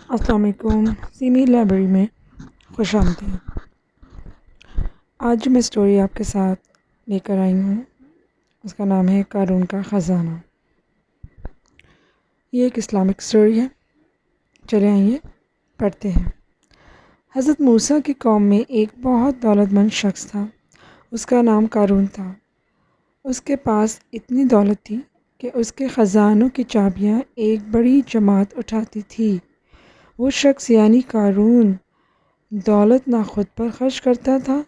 السلام علیکم، semi library میں خوش آمدید۔ آج جو میں اسٹوری آپ کے ساتھ لے کر آئی ہوں اس کا نام ہے قارون کا خزانہ۔ یہ ایک اسلامک اسٹوری ہے، چلے آئیے پڑھتے ہیں۔ حضرت موسیٰ کی قوم میں ایک بہت دولت مند شخص تھا، اس کا نام قارون تھا۔ اس کے پاس اتنی دولت تھی کہ اس کے خزانوں کی چابیاں ایک بڑی جماعت اٹھاتی تھی۔ وہ شخص یعنی قارون دولت نہ خود پر خرچ کرتا تھا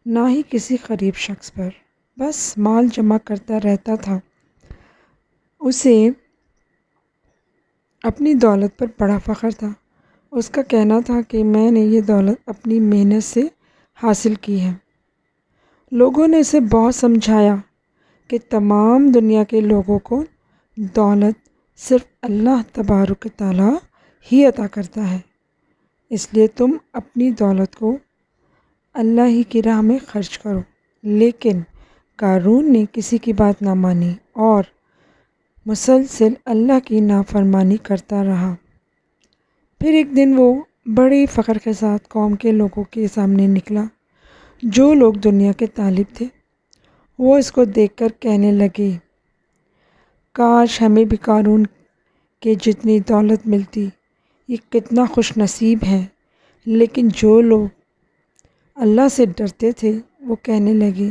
نہ ہی کسی غریب شخص پر، بس مال جمع کرتا رہتا تھا۔ اسے اپنی دولت پر بڑا فخر تھا۔ اس کا کہنا تھا کہ میں نے یہ دولت اپنی محنت سے حاصل کی ہے۔ لوگوں نے اسے بہت سمجھایا کہ تمام دنیا کے لوگوں کو دولت صرف اللہ تبارک و تعالیٰ ہی عطا کرتا ہے، اس لیے تم اپنی دولت کو اللہ ہی کی راہ میں خرچ کرو۔ لیکن قارون نے کسی کی بات نہ مانی اور مسلسل اللہ کی نافرمانی کرتا رہا۔ پھر ایک دن وہ بڑے فخر کے ساتھ قوم کے لوگوں کے سامنے نکلا۔ جو لوگ دنیا کے طالب تھے وہ اس کو دیکھ کر کہنے لگے، کاش ہمیں بھی قارون کے جتنی دولت ملتی، یہ کتنا خوش نصیب ہیں۔ لیکن جو لوگ اللہ سے ڈرتے تھے وہ کہنے لگے،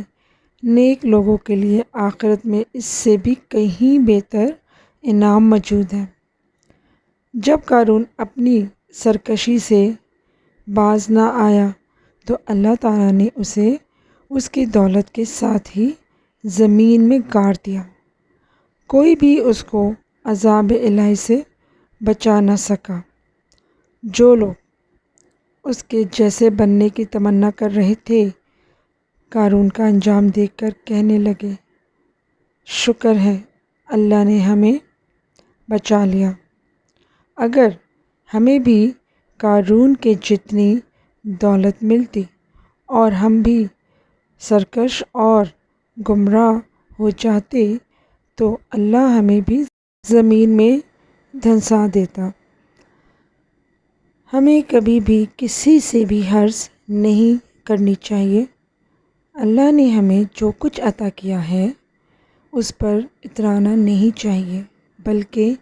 نیک لوگوں کے لیے آخرت میں اس سے بھی کہیں بہتر انعام موجود ہے۔ جب قارون اپنی سرکشی سے باز نہ آیا تو اللہ تعالیٰ نے اسے اس کی دولت کے ساتھ ہی زمین میں گاڑ دیا۔ کوئی بھی اس کو عذاب الہی سے بچا نہ سکا۔ جو لوگ اس کے جیسے بننے کی تمنا کر رہے تھے قارون کا انجام دیکھ کر کہنے لگے، شکر ہے اللہ نے ہمیں بچا لیا۔ اگر ہمیں بھی قارون کے جتنی دولت ملتی اور ہم بھی سرکش اور گمراہ ہو جاتے تو اللہ ہمیں بھی زمین میں دھنسا دیتا۔ ہمیں کبھی بھی کسی سے بھی حرص نہیں کرنی چاہیے۔ اللہ نے ہمیں جو کچھ عطا کیا ہے اس پر اترانا نہیں چاہیے، بلکہ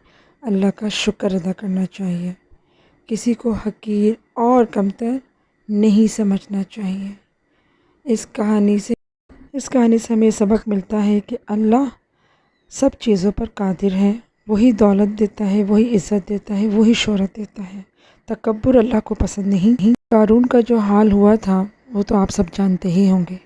اللہ کا شکر ادا کرنا چاہیے۔ کسی کو حقیر اور کمتر نہیں سمجھنا چاہیے۔ اس کہانی سے ہمیں سبق ملتا ہے کہ اللہ سب چیزوں پر قادر ہے، وہی دولت دیتا ہے، وہی عزت دیتا ہے، وہی شہرت دیتا ہے۔ تکبر اللہ کو پسند نہیں۔ قارون کا جو حال ہوا تھا وہ تو آپ سب جانتے ہی ہوں گے۔